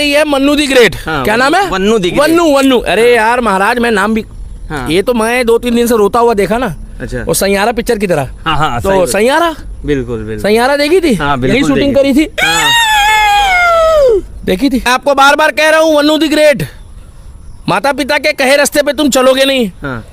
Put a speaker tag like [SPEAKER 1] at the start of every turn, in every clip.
[SPEAKER 1] ये है Mannu the great.
[SPEAKER 2] हाँ,
[SPEAKER 1] क्या नाम है?
[SPEAKER 2] Vannu the great.
[SPEAKER 1] वन्नू वन्नू। अरे यार महाराज मैं नाम भी
[SPEAKER 2] हाँ।
[SPEAKER 1] ये तो मैं 2-3 दिन से रोता हुआ देखा ना।
[SPEAKER 2] अच्छा।
[SPEAKER 1] वो सैयारा पिक्चर की तरह।
[SPEAKER 2] हाँ हाँ
[SPEAKER 1] तो सैयारा
[SPEAKER 2] बिल्कुल बिल्कुल
[SPEAKER 1] सैयारा देखी थी?
[SPEAKER 2] हाँ, बिल्कुल
[SPEAKER 1] यही शूटिंग
[SPEAKER 2] देखी।
[SPEAKER 1] करी थी।
[SPEAKER 2] हाँ।
[SPEAKER 1] देखी थी। आपको बार बार कह रहा हूँ वन्नू दी ग्रेट, माता पिता के कहे रास्ते पे तुम चलोगे नहीं।
[SPEAKER 2] हाँ।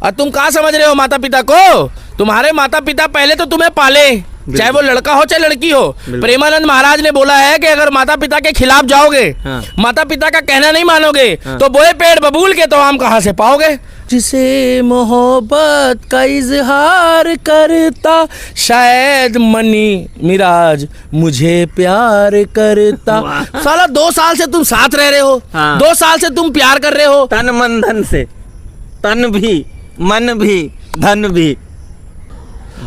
[SPEAKER 1] और तुम कहाँ समझ रहे हो माता पिता को? तुम्हारे माता पिता पहले तो तुम्हें पाले, चाहे वो लड़का हो चाहे लड़की हो। प्रेमानंद महाराज ने बोला है कि अगर माता पिता के खिलाफ जाओगे,
[SPEAKER 2] हाँ।
[SPEAKER 1] माता पिता का कहना नहीं मानोगे,
[SPEAKER 2] हाँ।
[SPEAKER 1] तो बोए पेड़ बबूल के तो आम कहाँ से पाओगे। जिसे मोहब्बत का इजहार करता, शायद मनी मिराज मुझे प्यार करता। साला 2 साल से तुम साथ रह रहे हो।
[SPEAKER 2] हाँ।
[SPEAKER 1] 2 साल से तुम प्यार कर रहे हो।
[SPEAKER 2] तन मन धन से, तन भी मन भी धन भी।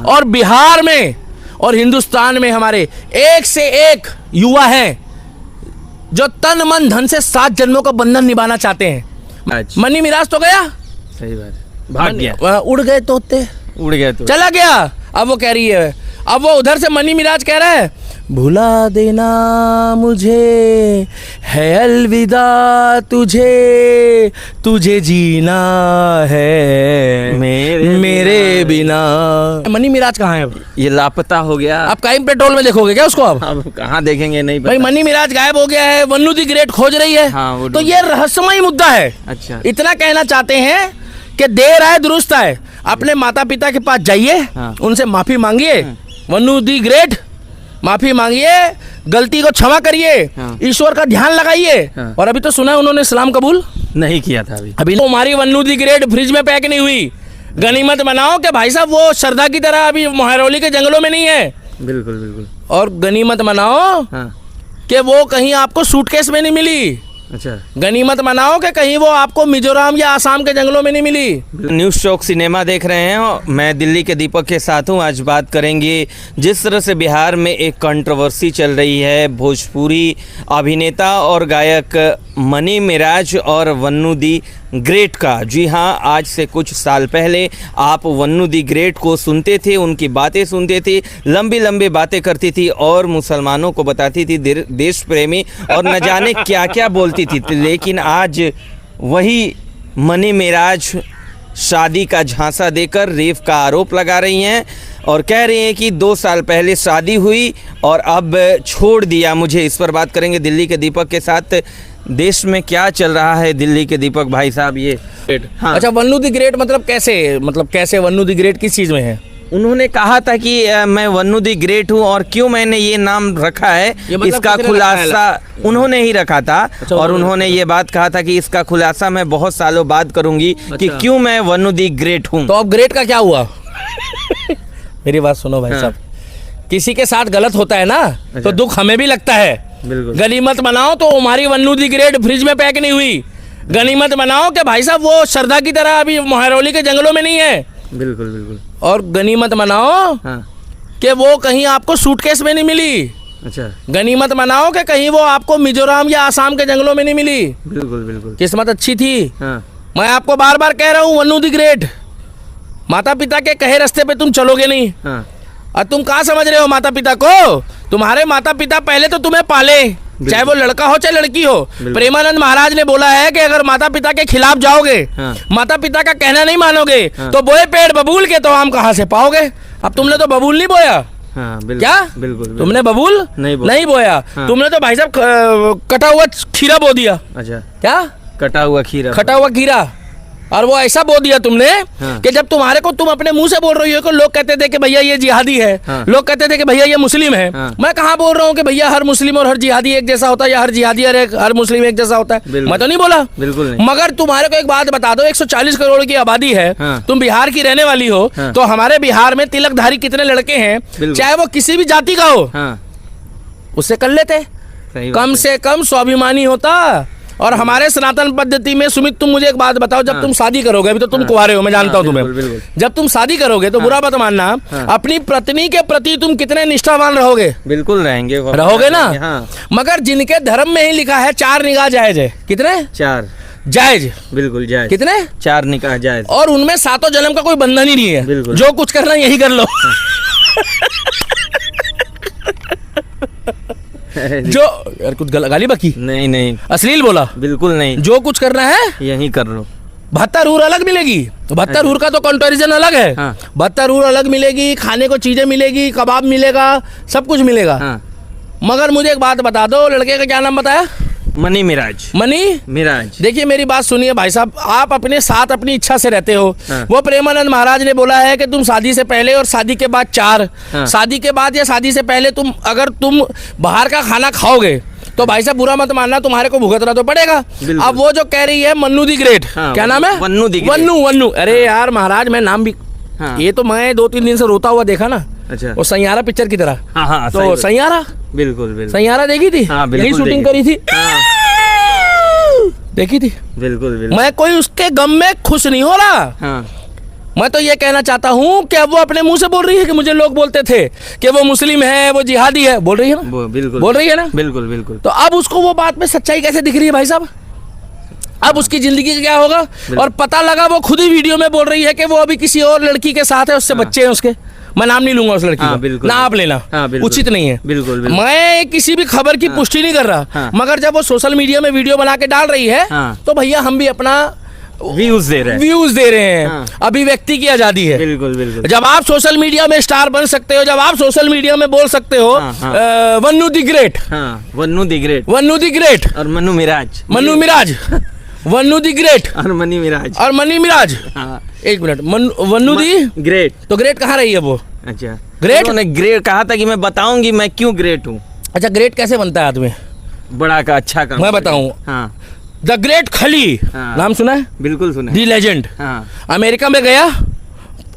[SPEAKER 1] और बिहार में और हिंदुस्तान में हमारे एक से एक युवा हैं जो तन मन धन से 7 जन्मों का बंधन निभाना चाहते हैं।
[SPEAKER 2] अच्छा।
[SPEAKER 1] मनी मिराज तो गया,
[SPEAKER 2] सही बात, भाग गया,
[SPEAKER 1] वहाँ उड़ गए तोते,
[SPEAKER 2] उड़ गया तो।
[SPEAKER 1] चला गया। अब वो कह रही है, अब वो उधर से मनी मिराज कह रहा है भुला देना मुझे है अलविदा तुझे, तुझे जीना है मेरे बिना। मनी मिराज कहाँ है अब?
[SPEAKER 2] ये लापता हो गया।
[SPEAKER 1] आप क्राइम पेट्रोल में देखोगे क्या उसको अब?
[SPEAKER 2] अब कहाँ देखेंगे, नहीं
[SPEAKER 1] भाई
[SPEAKER 2] पता।
[SPEAKER 1] मनी मिराज गायब हो गया है, वन्नू दी ग्रेट खोज रही है।
[SPEAKER 2] हाँ, वो
[SPEAKER 1] तो ये रहस्यमय मुद्दा है।
[SPEAKER 2] अच्छा।
[SPEAKER 1] इतना कहना चाहते हैं कि देर आए दुरुस्त आए। अपने माता पिता के पास जाइए,
[SPEAKER 2] हाँ।
[SPEAKER 1] उनसे माफी मांगिए, वन्नू दी ग्रेट माफी मांगिए, गलती को क्षमा करिए,
[SPEAKER 2] हाँ।
[SPEAKER 1] ईश्वर का ध्यान लगाइए।
[SPEAKER 2] हाँ।
[SPEAKER 1] और अभी तो सुना है उन्होंने इस्लाम कबूल
[SPEAKER 2] नहीं किया था अभी।
[SPEAKER 1] तो हमारी वन्नू दी ग्रेट फ्रिज में पैक नहीं हुई। गनीमत बनाओ कि भाई साहब वो श्रद्धा की तरह अभी मोहरौली के जंगलों में नहीं है।
[SPEAKER 2] बिल्कुल बिल्कुल।
[SPEAKER 1] और गनीमत बनाओ
[SPEAKER 2] हाँ।
[SPEAKER 1] कि वो कहीं आपको सूटकेस में नहीं मिली।
[SPEAKER 2] अच्छा।
[SPEAKER 1] गनीमत मनाओ कि कहीं वो आपको मिजोरम या आसाम के जंगलों में नहीं मिली।
[SPEAKER 2] न्यूज़ चौक सिनेमा देख रहे हैं, मैं दिल्ली के दीपक के साथ हूँ। आज बात करेंगे जिस तरह से बिहार में एक कंट्रोवर्सी चल रही है भोजपुरी अभिनेता और गायक मनी मिराज और वन्नू दी ग्रेट का। जी हाँ, आज से कुछ साल पहले आप वन्नू दी ग्रेट को सुनते थे, उनकी बातें सुनते थे, लंबी लंबी बातें करती थी और मुसलमानों को बताती थी देश प्रेमी और न जाने क्या क्या बोलती थी। लेकिन आज वही मनी मिराज शादी का झांसा देकर रेप का आरोप लगा रही हैं और कह रही हैं कि 2 साल पहले शादी हुई और अब छोड़ दिया मुझे। इस पर बात करेंगे दिल्ली के दीपक के साथ। देश में क्या चल रहा है दिल्ली के दीपक भाई साहब ये? हाँ।
[SPEAKER 1] अच्छा, वन्नू दी ग्रेट मतलब कैसे वन्नू दी ग्रेट किस चीज में है?
[SPEAKER 2] उन्होंने कहा था कि मैं वन्नू दी ग्रेट हूँ और क्यों मैंने ये नाम रखा है,
[SPEAKER 1] मतलब
[SPEAKER 2] इसका
[SPEAKER 1] किसने
[SPEAKER 2] खुलासा उन्होंने ही रखा था।
[SPEAKER 1] अच्छा,
[SPEAKER 2] और उन्होंने ये बात कहा था कि इसका खुलासा मैं बहुत सालों बाद करूंगी कि
[SPEAKER 1] अच्छा।
[SPEAKER 2] क्यों मैं वन्नू दी ग्रेट हूँ।
[SPEAKER 1] तो अब ग्रेट का क्या हुआ? मेरी बात सुनो भाई
[SPEAKER 2] हाँ।
[SPEAKER 1] साहब, किसी के साथ गलत होता है ना तो दुख हमें भी लगता है।
[SPEAKER 2] बिल्कुल।
[SPEAKER 1] गनीमत मनाओ तो हमारी वन्नू दी ग्रेट फ्रिज में पैक नहीं हुई। गनीमत मनाओ कि भाई साहब वो श्रद्धा की तरह अभी मोहरौली के जंगलों में नहीं है।
[SPEAKER 2] बिल्कुल बिल्कुल।
[SPEAKER 1] और गनीमत मनाओ
[SPEAKER 2] हाँ।
[SPEAKER 1] कि वो कहीं आपको सूटकेस में नहीं मिली।
[SPEAKER 2] अच्छा।
[SPEAKER 1] गनीमत मनाओ कि कहीं वो आपको मिजोरम या आसाम के जंगलों में नहीं मिली।
[SPEAKER 2] बिल्कुल बिल्कुल।
[SPEAKER 1] किस्मत अच्छी थी।
[SPEAKER 2] हाँ।
[SPEAKER 1] मैं आपको बार बार कह रहा हूँ वन्नू दी ग्रेट, माता पिता के कहे रास्ते पे तुम चलोगे नहीं।
[SPEAKER 2] हाँ।
[SPEAKER 1] और तुम कहाँ समझ रहे हो माता पिता को? तुम्हारे माता पिता पहले तो तुम्हें पाले, चाहे वो लड़का हो चाहे लड़की हो। प्रेमानंद महाराज ने बोला है कि अगर माता पिता के खिलाफ जाओगे,
[SPEAKER 2] हाँ।
[SPEAKER 1] माता पिता का कहना नहीं मानोगे,
[SPEAKER 2] हाँ।
[SPEAKER 1] तो बोए पेड़ बबूल के तो आम कहाँ से पाओगे। अब तुमने तो बबूल नहीं बोया।
[SPEAKER 2] हाँ। बिल्कुल।
[SPEAKER 1] क्या?
[SPEAKER 2] बिल्कुल।
[SPEAKER 1] तुमने बबूल
[SPEAKER 2] नहीं
[SPEAKER 1] बोया।
[SPEAKER 2] हाँ।
[SPEAKER 1] तुमने तो भाई साहब कटा हुआ खीरा बो दिया।
[SPEAKER 2] अच्छा।
[SPEAKER 1] क्या?
[SPEAKER 2] कटा हुआ खीरा।
[SPEAKER 1] खटा हुआ खीरा। और वो ऐसा बो दिया तुमने
[SPEAKER 2] हाँ।
[SPEAKER 1] कि जब तुम्हारे को तुम अपने मुंह से बोल रही हो कि लोग कहते थे कि भैया ये जिहादी है,
[SPEAKER 2] हाँ।
[SPEAKER 1] लोग कहते थे कि भैया ये मुस्लिम है।
[SPEAKER 2] हाँ।
[SPEAKER 1] मैं कहाँ बोल रहा हूँ कि भैया हर मुस्लिम और हर जिहादी एक जैसा होता है या हर जिहादी और हर मुस्लिम एक जैसा होता है। मैं तो नहीं बोला।
[SPEAKER 2] बिल्कुल नहीं।
[SPEAKER 1] मगर तुम्हारे को एक बात बता दो, 140 करोड़ की आबादी है।
[SPEAKER 2] हाँ।
[SPEAKER 1] तुम बिहार की रहने वाली हो।
[SPEAKER 2] हाँ।
[SPEAKER 1] तो हमारे बिहार में तिलकधारी कितने लड़के हैं, चाहे वो किसी भी जाति का हो,
[SPEAKER 2] हाँ।
[SPEAKER 1] उससे कर लेते।
[SPEAKER 2] सही बात
[SPEAKER 1] कम
[SPEAKER 2] है।
[SPEAKER 1] से कम स्वाभिमानी होता। और हमारे सनातन पद्धति में सुमित, तुम मुझे एक बात बताओ, जब तुम शादी करोगे, अभी तो तुम कुंवारे हो, मैं जानता हूँ तुम्हें,
[SPEAKER 2] बिल्कुल।
[SPEAKER 1] जब तुम शादी करोगे तो बुरा मत मानना, अपनी पत्नी के प्रति तुम कितने निष्ठावान रहोगे?
[SPEAKER 2] बिल्कुल
[SPEAKER 1] रहोगे ना।
[SPEAKER 2] हाँ।
[SPEAKER 1] मगर जिनके धर्म में ही लिखा है 4 निगाह जायज है। कितने?
[SPEAKER 2] 4।
[SPEAKER 1] जायज।
[SPEAKER 2] बिल्कुल जायज।
[SPEAKER 1] कितने?
[SPEAKER 2] 4 निकाह जायज।
[SPEAKER 1] और उनमें 7 जन्म का कोई बंधन ही नहीं है।
[SPEAKER 2] बिल्कुल।
[SPEAKER 1] जो कुछ करना यही कर लो। जो यार कुछ गाली बकी,
[SPEAKER 2] नहीं नहीं,
[SPEAKER 1] अश्लील बोला,
[SPEAKER 2] बिल्कुल नहीं,
[SPEAKER 1] जो कुछ करना है
[SPEAKER 2] यही कर लो।
[SPEAKER 1] 72 हूर अलग मिलेगी, 72 हूर का तो कंपैरिजन अलग है।
[SPEAKER 2] हाँ।
[SPEAKER 1] 72 हूर अलग मिलेगी, खाने को चीजें मिलेगी, कबाब मिलेगा, सब कुछ मिलेगा।
[SPEAKER 2] हाँ।
[SPEAKER 1] मगर मुझे एक बात बता दो, लड़के का क्या नाम बताया?
[SPEAKER 2] मनी मिराज।
[SPEAKER 1] मनी
[SPEAKER 2] मिराज।
[SPEAKER 1] देखिए मेरी बात सुनिए भाई साहब, आप अपने साथ अपनी इच्छा से रहते हो।
[SPEAKER 2] हाँ।
[SPEAKER 1] वो प्रेमानंद महाराज ने बोला है कि तुम शादी से पहले और शादी के बाद 4,
[SPEAKER 2] हाँ।
[SPEAKER 1] शादी के बाद या शादी से पहले अगर तुम बाहर का खाना खाओगे तो भाई साहब बुरा मत मानना, तुम्हारे को भुगतना तो पड़ेगा। अब वो जो कह रही है मन्नू दी ग्रेट,
[SPEAKER 2] हाँ,
[SPEAKER 1] क्या नाम है?
[SPEAKER 2] Vannu the great.
[SPEAKER 1] वन्नू। अरे यार महाराज, मैं नाम भी,
[SPEAKER 2] हाँ।
[SPEAKER 1] ये तो मैं 2-3 दिन से रोता हुआ देखा ना।
[SPEAKER 2] अच्छा।
[SPEAKER 1] वो सैयारा पिक्चर की तरह।
[SPEAKER 2] हाँ हाँ, सही
[SPEAKER 1] तो
[SPEAKER 2] बात।
[SPEAKER 1] सैयारा,
[SPEAKER 2] बिल्कुल बिल्कुल।
[SPEAKER 1] सैयारा देखी थी?
[SPEAKER 2] हाँ, बिल्कुल
[SPEAKER 1] यही शूटिंग
[SPEAKER 2] देखी।
[SPEAKER 1] करी थी।
[SPEAKER 2] हाँ,
[SPEAKER 1] देखी थी।
[SPEAKER 2] बिल्कुल बिल्कुल।
[SPEAKER 1] मैं कोई उसके गम में खुश नहीं हो रहा।
[SPEAKER 2] हाँ।
[SPEAKER 1] मैं तो ये कहना चाहता हूँ कि अब वो अपने मुंह से बोल रही है कि मुझे लोग बोलते थे कि वो मुस्लिम है, वो जिहादी है, बोल रही है ना?
[SPEAKER 2] बिल्कुल
[SPEAKER 1] बोल रही है ना?
[SPEAKER 2] बिल्कुल बिल्कुल।
[SPEAKER 1] तो अब उसको वो बात में सच्चाई कैसे दिख रही है भाई साहब? अब उसकी जिंदगी का क्या होगा? और पता लगा वो खुद ही वीडियो में बोल रही है कि वो अभी किसी और लड़की के साथ है, उससे बच्चे हैं उसके। मैं नाम नहीं लूंगा उस लड़की
[SPEAKER 2] हाँ,
[SPEAKER 1] का,
[SPEAKER 2] बिल्कुल।
[SPEAKER 1] ना आप लेना,
[SPEAKER 2] हाँ, बिल्कुल।
[SPEAKER 1] उचित नहीं है।
[SPEAKER 2] बिल्कुल बिल्कुल।
[SPEAKER 1] मैं किसी भी खबर की पुष्टि नहीं कर रहा।
[SPEAKER 2] हाँ।
[SPEAKER 1] मगर जब वो सोशल मीडिया में वीडियो बना के डाल रही है,
[SPEAKER 2] हाँ।
[SPEAKER 1] तो भैया हम भी अपना
[SPEAKER 2] व्यूज दे रहे हैं।
[SPEAKER 1] व्यूज दे रहे हैं।
[SPEAKER 2] हाँ।
[SPEAKER 1] अभिव्यक्ति की आजादी है।
[SPEAKER 2] बिल्कुल बिल्कुल।
[SPEAKER 1] जब आप सोशल मीडिया में स्टार बन सकते हो, जब आप सोशल मीडिया में बोल सकते हो
[SPEAKER 2] हाँ, हाँ।
[SPEAKER 1] वन्नू दी ग्रेट,
[SPEAKER 2] हाँ, Vannu the great
[SPEAKER 1] Vannu the great
[SPEAKER 2] और मनु मिराज।
[SPEAKER 1] मन्नू मिराज, वन्नू दी ग्रेट
[SPEAKER 2] और मनी मिराज।
[SPEAKER 1] और मनी मिराज।
[SPEAKER 2] हाँ।
[SPEAKER 1] एक मिनट, वन्नू दी
[SPEAKER 2] ग्रेट।
[SPEAKER 1] तो ग्रेट कहाँ रही है वो?
[SPEAKER 2] अच्छा,
[SPEAKER 1] ग्रेट?
[SPEAKER 2] उन्होंने ग्रेट कहा था कि मैं बताऊंगी मैं क्यों ग्रेट हूँ।
[SPEAKER 1] अच्छा, ग्रेट कैसे बनता है आदमी?
[SPEAKER 2] बड़ा का अच्छा काम।
[SPEAKER 1] मैं बताऊं।
[SPEAKER 2] हाँ।
[SPEAKER 1] द ग्रेट खली,
[SPEAKER 2] हाँ।
[SPEAKER 1] नाम सुना है?
[SPEAKER 2] बिल्कुल सुना।
[SPEAKER 1] दी लेजेंड।
[SPEAKER 2] हाँ।
[SPEAKER 1] अमेरिका में गया,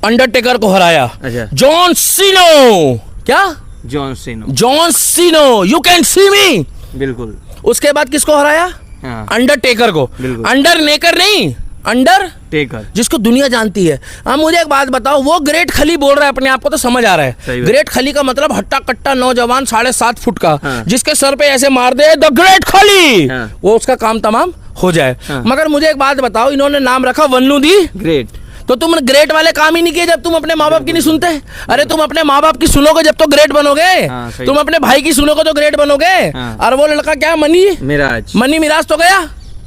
[SPEAKER 1] अंडरटेकर को हराया।
[SPEAKER 2] अच्छा।
[SPEAKER 1] जॉन सीनो, क्या?
[SPEAKER 2] John Cena.
[SPEAKER 1] John Cena, you can see me.
[SPEAKER 2] बिल्कुल।
[SPEAKER 1] उसके बाद किसको हराया?
[SPEAKER 2] हाँ।
[SPEAKER 1] अंडरटेकर को।
[SPEAKER 2] बिल्कुल।
[SPEAKER 1] अंडर नेकर नहीं, अंडर
[SPEAKER 2] टेकर।
[SPEAKER 1] जिसको दुनिया जानती है। अब मुझे एक बात बताओ, वो ग्रेट खली बोल रहा है अपने आप को, तो समझ आ रहा
[SPEAKER 2] सही
[SPEAKER 1] है।
[SPEAKER 2] बात।
[SPEAKER 1] ग्रेट खली का मतलब हट्टा कट्टा नौजवान 7.5 फुट का,
[SPEAKER 2] हाँ।
[SPEAKER 1] जिसके सर पे ऐसे मार दे द ग्रेट खली,
[SPEAKER 2] हाँ।
[SPEAKER 1] वो उसका काम तमाम हो जाए।
[SPEAKER 2] हाँ।
[SPEAKER 1] मगर मुझे एक बात बताओ, इन्होंने नाम रखा वन्नू दी,
[SPEAKER 2] ग्रेट।
[SPEAKER 1] तो तुम ग्रेट वाले काम ही नहीं किए जब तुम अपने माँ बाप की नहीं सुनते। अरे तुम अपने माँ बाप की सुनोगे जब तो ग्रेट बनोगे।
[SPEAKER 2] हाँ, सही।
[SPEAKER 1] तुम अपने भाई की सुनोगे तो ग्रेट बनोगे।
[SPEAKER 2] हाँ।
[SPEAKER 1] और वो लड़का क्या, मनी
[SPEAKER 2] मिराज।
[SPEAKER 1] मिराज तो गया,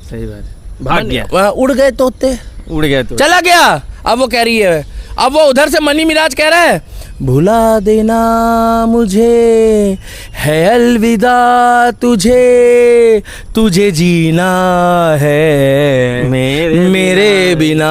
[SPEAKER 2] सही बात। भाग गया,
[SPEAKER 1] वहाँ उड़ गए तोते,
[SPEAKER 2] उड़ गया तो।
[SPEAKER 1] चला गया। अब वो कह रही है, अब वो उधर से मनी मिराज कह रहा है, भुला देना मुझे है अलविदा तुझे, तुझे जीना है मेरे बिना।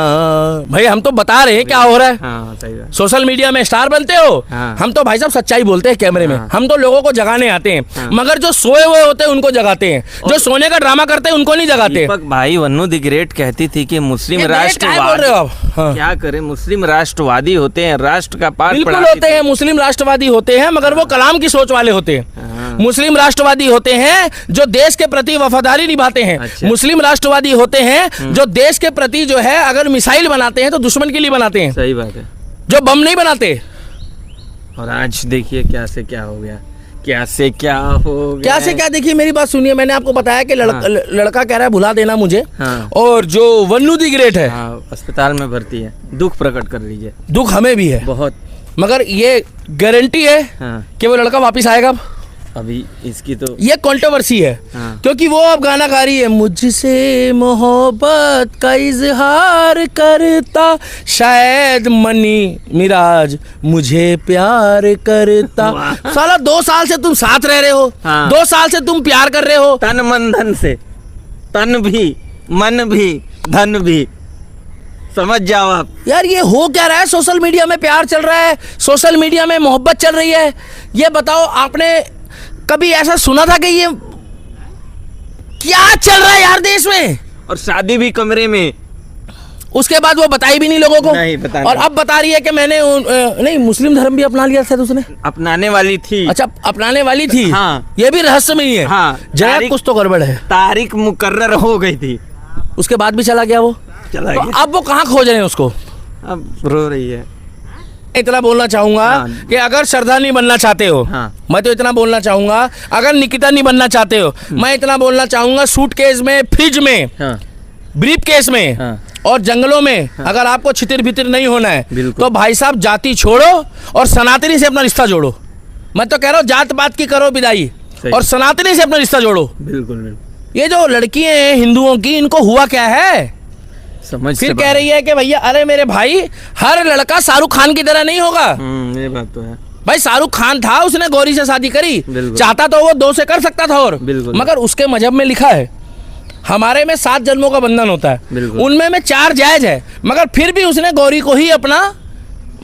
[SPEAKER 1] भाई हम तो बता रहे हैं क्या हो रहा है।
[SPEAKER 2] हाँ, सही बात।
[SPEAKER 1] सोशल मीडिया में स्टार बनते हो।
[SPEAKER 2] हाँ।
[SPEAKER 1] हम तो भाई साहब सच्चाई बोलते हैं कैमरे में।
[SPEAKER 2] हाँ।
[SPEAKER 1] हम तो लोगों को जगाने आते हैं।
[SPEAKER 2] हाँ।
[SPEAKER 1] मगर जो सोए हुए होते हैं उनको जगाते हैं, जो सोने का ड्रामा करते हैं उनको नहीं जगाते।
[SPEAKER 2] दीपक भाई, वन्नू दी ग्रेट कहती थी कि मुस्लिम
[SPEAKER 1] ये ग्रेट काहे बोल रहे हो आप? हाँ।
[SPEAKER 2] क्या करें, मुस्लिम राष्ट्रवादी होते हैं, राष्ट्र का पाठ
[SPEAKER 1] बिल्कुल
[SPEAKER 2] पढ़ाती
[SPEAKER 1] होते हैं, मुस्लिम राष्ट्रवादी होते हैं, मगर वो कलाम की सोच वाले होते हैं।
[SPEAKER 2] हाँ।
[SPEAKER 1] मुस्लिम राष्ट्रवादी होते हैं जो देश के प्रति वफादारी निभाते हैं।
[SPEAKER 2] अच्छा।
[SPEAKER 1] मुस्लिम राष्ट्रवादी होते हैं जो देश के प्रति जो है अगर मिसाइल बनाते हैं तो दुश्मन के लिए बनाते हैं,
[SPEAKER 2] सही बात है।
[SPEAKER 1] जो बम नहीं बनाते।
[SPEAKER 2] और आज देखिए क्या से क्या हो गया, क्या से क्या हो गया।
[SPEAKER 1] क्या से क्या, देखिए मेरी बात सुनिए, मैंने आपको बताया कि
[SPEAKER 2] हाँ।
[SPEAKER 1] लड़का कह रहा है भुला देना मुझे।
[SPEAKER 2] हाँ।
[SPEAKER 1] और जो वन्नू दी ग्रेट है,
[SPEAKER 2] हाँ, अस्पताल में भर्ती है, दुख प्रकट कर लीजिए।
[SPEAKER 1] दुख हमें भी है,
[SPEAKER 2] बहुत।
[SPEAKER 1] मगर ये गारंटी है
[SPEAKER 2] हाँ।
[SPEAKER 1] कि वो लड़का वापिस आएगा।
[SPEAKER 2] अभी इसकी तो
[SPEAKER 1] ये कंट्रोवर्सी है।
[SPEAKER 2] हाँ।
[SPEAKER 1] क्योंकि वो अब गाना गा रही है, मुझसे मोहब्बत का इजहार करता शायद मनी मिराज मुझे प्यार करता। साला 2 साल से तुम साथ रह रहे हो।
[SPEAKER 2] हाँ।
[SPEAKER 1] 2 साल से तुम प्यार कर रहे हो।
[SPEAKER 2] तन मन धन से, तन भी मन भी धन भी, समझ जाओ आप।
[SPEAKER 1] यार ये हो क्या रहा है? सोशल मीडिया में प्यार चल रहा है, सोशल मीडिया में मोहब्बत चल रही है। ये बताओ, आपने कभी ऐसा सुना था कि ये क्या चल रहा है यार देश में?
[SPEAKER 2] और शादी भी कमरे में।
[SPEAKER 1] उसके बाद वो बताई भी नहीं लोगों को।
[SPEAKER 2] नहीं बताई।
[SPEAKER 1] और अब बता रही है कि मैंने नहीं, मुस्लिम धर्म भी अपना लिया था उसने।
[SPEAKER 2] अपनाने वाली थी।
[SPEAKER 1] अच्छा, अपनाने वाली थी।
[SPEAKER 2] हाँ।
[SPEAKER 1] ये भी रहस्य में ही है।
[SPEAKER 2] हाँ।
[SPEAKER 1] जरा कुछ तो गड़बड़ है।
[SPEAKER 2] तारीख मुकर्रर हो गई थी,
[SPEAKER 1] उसके बाद भी चला गया वो।
[SPEAKER 2] चला
[SPEAKER 1] तो
[SPEAKER 2] गया।
[SPEAKER 1] अब वो कहाँ खोज रहे हैं उसको?
[SPEAKER 2] अब रो रही है।
[SPEAKER 1] इतना बोलना चाहूंगा
[SPEAKER 2] हाँ।
[SPEAKER 1] कि अगर श्रद्धा नहीं बनना चाहते हो,
[SPEAKER 2] हाँ।
[SPEAKER 1] मैं तो इतना बोलना चाहूंगा, अगर निकिता नहीं बनना चाहते हो, मैं इतना बोलना चाहूंगा, सूटकेस में, फ्रिज में,
[SPEAKER 2] हाँ।
[SPEAKER 1] ब्रीफ केस में,
[SPEAKER 2] हाँ।
[SPEAKER 1] और जंगलों में अगर आपको छितिर भितिर नहीं होना है,
[SPEAKER 2] बिल्कुल।
[SPEAKER 1] तो भाई साहब जाति छोड़ो और सनातनी से अपना रिश्ता जोड़ो। मैं तो कह रहा हूँ जात पात की करो विदाई
[SPEAKER 2] सही।
[SPEAKER 1] और सनातनी से अपना रिश्ता जोड़ो।
[SPEAKER 2] बिल्कुल बिल्कुल,
[SPEAKER 1] ये जो लड़कियां हैं हिंदुओं की, इनको हुआ क्या है?
[SPEAKER 2] समझ
[SPEAKER 1] फिर
[SPEAKER 2] से
[SPEAKER 1] कह
[SPEAKER 2] बाहर।
[SPEAKER 1] रही है कि भैया अरे मेरे भाई, हर लड़का शाहरुख खान की तरह नहीं होगा।
[SPEAKER 2] ये बात तो है।
[SPEAKER 1] भाई शाहरुख खान था, उसने गौरी से शादी करी,
[SPEAKER 2] बिल्कुल।
[SPEAKER 1] चाहता तो वो 2 से कर सकता था और
[SPEAKER 2] बिल्कुल।
[SPEAKER 1] मगर उसके मजहब में लिखा है, हमारे में 7 जन्मों का बंधन होता है,
[SPEAKER 2] बिल्कुल।
[SPEAKER 1] उनमें में 4 जायज है, मगर फिर भी उसने गौरी को ही अपना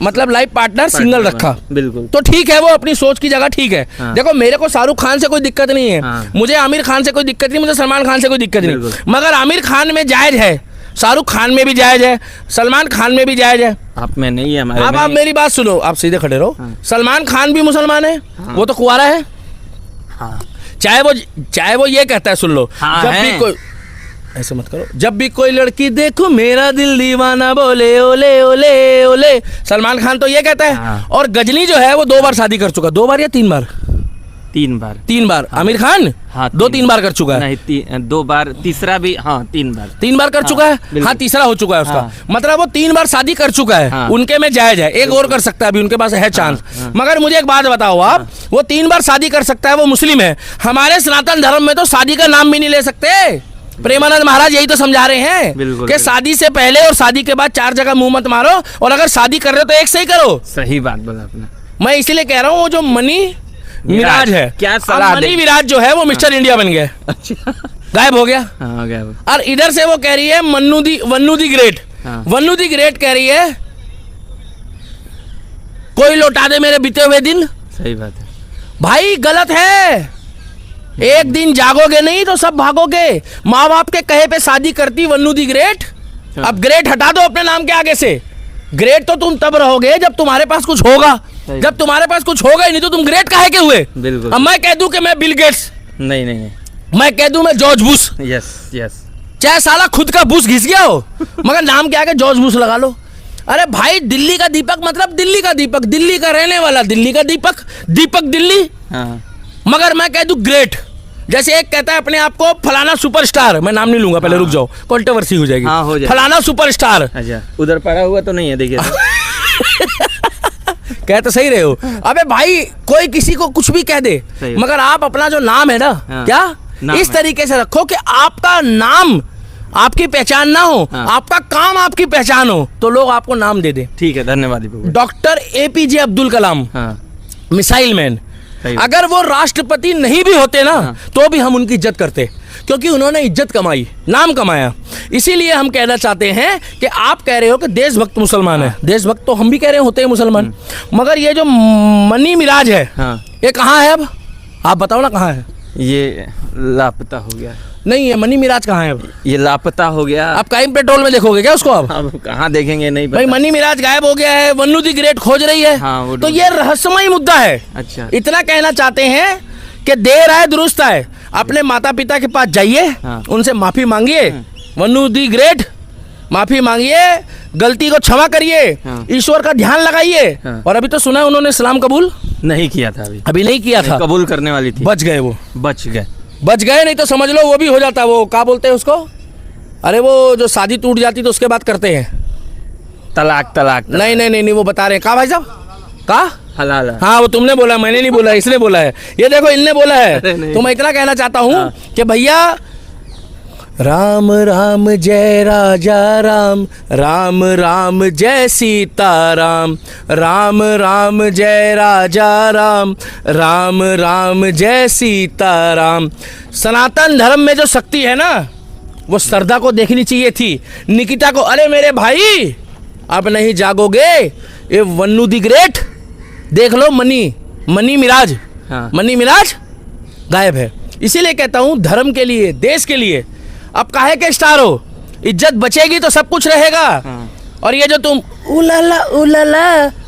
[SPEAKER 1] मतलब लाइफ पार्टनर सिंगल रखा।
[SPEAKER 2] बिल्कुल।
[SPEAKER 1] तो ठीक है, वो अपनी सोच की जगह ठीक है।
[SPEAKER 2] हाँ।
[SPEAKER 1] देखो मेरे को शाहरुख खान से कोई दिक्कत नहीं है,
[SPEAKER 2] हाँ।
[SPEAKER 1] मुझे आमिर खान से कोई दिक्कत नहीं, मुझे सलमान खान से कोई दिक्कत नहीं,
[SPEAKER 2] बिल्कुल।
[SPEAKER 1] मगर आमिर खान में जायज है, शाहरुख खान में भी जायज है, सलमान खान में भी जायज है।
[SPEAKER 2] आप में नहीं है, हमारे
[SPEAKER 1] अब
[SPEAKER 2] में
[SPEAKER 1] आप
[SPEAKER 2] नहीं।
[SPEAKER 1] मेरी बात सुनो, आप सीधे खड़े रहो।
[SPEAKER 2] हाँ।
[SPEAKER 1] सलमान खान भी मुसलमान है, वो तो कुंवारा है,
[SPEAKER 2] हाँ।
[SPEAKER 1] चाहे वो ये कहता है, सुन लो,
[SPEAKER 2] हाँ,
[SPEAKER 1] जब
[SPEAKER 2] है।
[SPEAKER 1] भी कोई, ऐसे मत करो, जब भी कोई लड़की देखो मेरा दिल दीवाना बोले ओले ओले ओले, सलमान खान तो ये कहता है।
[SPEAKER 2] हाँ।
[SPEAKER 1] और गजनी जो है वो 2 बार शादी कर चुका, 2 बार या 3 बार?
[SPEAKER 2] 3 बार।
[SPEAKER 1] 3 बार। आमिर खान
[SPEAKER 2] हाँ,
[SPEAKER 1] 2-3 बार कर चुका है।
[SPEAKER 2] नहीं 2 बार, तीसरा भी, हाँ 3 बार।
[SPEAKER 1] 3 बार कर
[SPEAKER 2] हाँ,
[SPEAKER 1] चुका है।
[SPEAKER 2] बिल्कुल।
[SPEAKER 1] हाँ, तीसरा हो चुका है उसका।
[SPEAKER 2] हाँ।
[SPEAKER 1] मतलब वो 3 बार शादी कर चुका है।
[SPEAKER 2] हाँ।
[SPEAKER 1] उनके में जायज है, एक और कर सकता है, अभी उनके पास है चांस।
[SPEAKER 2] हाँ।
[SPEAKER 1] मगर मुझे एक बात बताओ आप, वो 3 बार शादी कर सकता है, वो मुस्लिम है, हमारे सनातन धर्म में तो शादी का नाम भी नहीं ले सकते। प्रेमानंद महाराज यही तो समझा रहे हैं
[SPEAKER 2] बिल्कुल,
[SPEAKER 1] कि शादी से पहले और शादी के बाद 4 जगह मुंह मत मारो, और अगर शादी कर रहे हो तो एक से ही करो।
[SPEAKER 2] सही बात बोला आपने।
[SPEAKER 1] मैं इसीलिए कह रहा हूँ, वो जो मनी मिराज है,
[SPEAKER 2] क्या
[SPEAKER 1] अब
[SPEAKER 2] सलाह
[SPEAKER 1] मनी
[SPEAKER 2] दे-
[SPEAKER 1] मिराज जो है वो मिस्टर इंडिया बन गया,
[SPEAKER 2] अच्छा।
[SPEAKER 1] गायब हो गया।
[SPEAKER 2] हाँ, हो गया वो।
[SPEAKER 1] और इधर से वो कह रही है वन्नू दी ग्रेट।
[SPEAKER 2] हाँ।
[SPEAKER 1] वन्नू दी ग्रेट कह रही है कोई लौटा दे मेरे बीते हुए दिन।
[SPEAKER 2] सही बात है।
[SPEAKER 1] भाई गलत है, एक दिन जागोगे नहीं तो सब भागोगे। माँ बाप के कहे पे शादी करती वन्नू दी ग्रेट।
[SPEAKER 2] हाँ।
[SPEAKER 1] अब ग्रेट हटा दो अपने नाम के आगे से। ग्रेट तो तुम तब रहोगे जब तुम्हारे पास कुछ होगा,
[SPEAKER 2] सही।
[SPEAKER 1] जब तुम्हारे पास कुछ होगा ही नहीं तो तुम ग्रेट काहे के हुए?
[SPEAKER 2] बिल्कुल।
[SPEAKER 1] अब मैं कह दूं कि मैं बिल गेट्स,
[SPEAKER 2] नहीं नहीं नहीं,
[SPEAKER 1] मैं कह दूं मैं जॉर्ज बुश,
[SPEAKER 2] यस यस।
[SPEAKER 1] चाहे साला खुद का बुश घिस गया हो, मगर नाम के आगे जॉर्ज बुश लगा लो। अरे भाई, दिल्ली का दीपक मतलब दिल्ली का दीपक, दिल्ली का रहने वाला दिल्ली का दीपक, दीपक दिल्ली।
[SPEAKER 2] हाँ।
[SPEAKER 1] मगर मैं कह दूं ग्रेट, जैसे एक कहता है अपने आप को फलाना सुपरस्टार, मैं नाम नहीं लूंगा, पहले रुक जाओ, कंट्रोवर्सी हो जाएगी।
[SPEAKER 2] हाँ, हो जाएगी।
[SPEAKER 1] फलाना सुपरस्टार,
[SPEAKER 2] अच्छा, उधर पड़ा हुआ तो नहीं है, देखिए तो।
[SPEAKER 1] कह तो सही रहे हो। अबे भाई, कोई किसी को कुछ भी कह दे,
[SPEAKER 2] सही।
[SPEAKER 1] मगर आप अपना जो नाम है ना,
[SPEAKER 2] हाँ,
[SPEAKER 1] क्या
[SPEAKER 2] नाम
[SPEAKER 1] इस
[SPEAKER 2] है।
[SPEAKER 1] तरीके से रखो कि आपका नाम आपकी पहचान ना हो,
[SPEAKER 2] हाँ।
[SPEAKER 1] आपका काम आपकी पहचान हो, तो लोग आपको नाम दे दे।
[SPEAKER 2] ठीक है, धन्यवाद दीपक।
[SPEAKER 1] डॉक्टर APJ अब्दुल कलाम,
[SPEAKER 2] हाँ,
[SPEAKER 1] मिसाइल मैन,
[SPEAKER 2] सही।
[SPEAKER 1] अगर वो राष्ट्रपति नहीं भी होते ना,
[SPEAKER 2] हाँ।
[SPEAKER 1] तो भी हम उनकी इज्जत करते, क्योंकि उन्होंने इज्जत कमाई, नाम कमाया। इसीलिए हम कहना चाहते हैं कि आप कह रहे हो कि देशभक्त मुसलमान है, देशभक्त तो हम भी कह रहे होते हैं मुसलमान, मगर ये जो मनी मिराज है,
[SPEAKER 2] हाँ।
[SPEAKER 1] ये कहाँ है? अब आप बताओ ना कहाँ है?
[SPEAKER 2] ये लापता हो गया।
[SPEAKER 1] नहीं है, मनी मिराज कहाँ है? अब
[SPEAKER 2] ये लापता हो गया।
[SPEAKER 1] आप क्राइम पेट्रोल में देखोगे क्या उसको? अब
[SPEAKER 2] अब कहाँ देखेंगे, नहीं
[SPEAKER 1] भाई,
[SPEAKER 2] पता।
[SPEAKER 1] मनी मिराज गायब हो गया है, वन्नू दी ग्रेट खोज रही है।
[SPEAKER 2] हाँ, वो
[SPEAKER 1] तो ये रहस्यमय मुद्दा है।
[SPEAKER 2] अच्छा।
[SPEAKER 1] इतना कहना चाहते हैं कि देर आए दुरुस्त आए, अपने माता पिता के पास जाइए,
[SPEAKER 2] हाँ।
[SPEAKER 1] उनसे माफी मांगिए, वन्नू दी ग्रेट माफी मांगिए, गलती को क्षमा करिए,
[SPEAKER 2] हाँ।
[SPEAKER 1] ईश्वर का ध्यान लगाइए।
[SPEAKER 2] हाँ।
[SPEAKER 1] और अभी तो सुना है उन्होंने इस्लाम कबूल
[SPEAKER 2] नहीं किया था
[SPEAKER 1] अभी नहीं किया था,
[SPEAKER 2] कबूल करने वाली थी,
[SPEAKER 1] बच गए वो,
[SPEAKER 2] बच गए।
[SPEAKER 1] बच गए, नहीं तो समझ लो वो भी हो जाता। वो क्या बोलते हैं उसको, अरे वो जो शादी टूट जाती तो उसके बाद करते हैं,
[SPEAKER 2] तलाक तलाक।
[SPEAKER 1] नहीं नहीं नहीं, वो बता रहे हैं। कहा भाई साहब, कहा?
[SPEAKER 2] हलाल।
[SPEAKER 1] हाँ, वो तुमने बोला, मैंने नहीं बोला, इसने बोला है। ये देखो, इनने बोला
[SPEAKER 2] अरे
[SPEAKER 1] है।
[SPEAKER 2] नहीं।
[SPEAKER 1] तो मैं इतना कहना चाहता हूँ
[SPEAKER 2] हाँ।
[SPEAKER 1] कि भैया, राम राम जय राजा राम, राम राम जय सीताराम, राम राम जय राजा राम, राम राम जय सीताराम। सनातन धर्म में जो शक्ति है ना, वो श्रद्धा को देखनी चाहिए थी, निकिता को। अरे मेरे भाई, अब नहीं जागोगे। ये वन्नू दी ग्रेट देख लो, मनी मिराज,
[SPEAKER 2] हाँ।
[SPEAKER 1] मनी मिराज गायब है। इसीलिए कहता हूं, धर्म के लिए, देश के लिए अब काहे के स्टार हो, इज्जत बचेगी तो सब कुछ रहेगा।
[SPEAKER 2] हाँ।
[SPEAKER 1] और ये जो तुम उलाला उलाला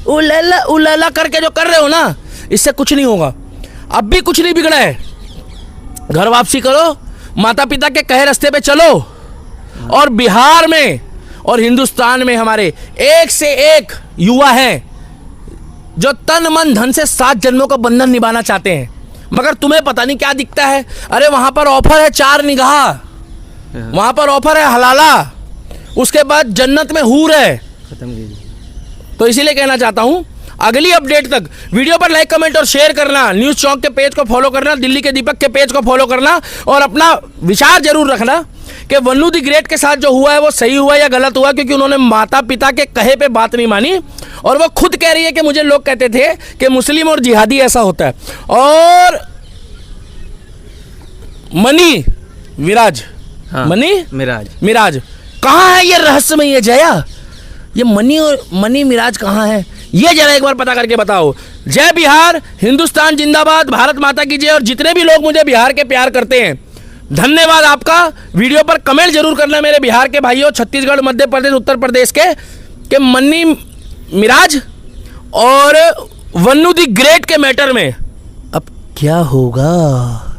[SPEAKER 1] उलाला उलाला करके जो कर रहे हो ना, इससे कुछ नहीं होगा। अब भी कुछ नहीं बिगड़ा है। घर वापसी करो, माता पिता के कहे रास्ते पे चलो, और बिहार में और हिंदुस्तान में हमारे एक से एक युवा हैं जो तन मन धन से 7 जन्मों का बंधन निभाना चाहते हैं, मगर तुम्हें पता नहीं क्या दिखता है। अरे वहां पर ऑफर है 4 निगाह, वहां पर ऑफर है हलाला, उसके बाद जन्नत में हूर है।
[SPEAKER 2] खत्म कीजिए।
[SPEAKER 1] तो इसीलिए कहना चाहता हूं, अगली अपडेट तक वीडियो पर लाइक कमेंट और शेयर करना, न्यूज़ चौक के पेज को फॉलो करना, दिल्ली के दीपक के पेज को फॉलो करना और अपना विचार जरूर रखना कि वन्नू द ग्रेट के साथ जो हुआ है वो सही हुआ या गलत हुआ, क्योंकि उन्होंने माता पिता के कहे पे बात नहीं मानी और वो खुद कह रही है कि मुझे लोग कहते थे कि मुस्लिम और जिहादी ऐसा होता है। और मनी विराज,
[SPEAKER 2] हाँ,
[SPEAKER 1] मनी
[SPEAKER 2] मिराज
[SPEAKER 1] कहाँ है ये रहस्यमय ये जया, ये मनी मिराज कहाँ है ये जरा एक बार पता करके बताओ। जय बिहार, हिंदुस्तान जिंदाबाद, भारत माता की जय। और जितने भी लोग मुझे बिहार के प्यार करते हैं धन्यवाद आपका। वीडियो पर कमेंट जरूर करना मेरे बिहार के भाइयों, छत्तीसगढ़, मध्य प्रदेश, उत्तर प्रदेश के मनी मिराज और वन्नू द ग्रेट के मैटर में अब क्या होगा।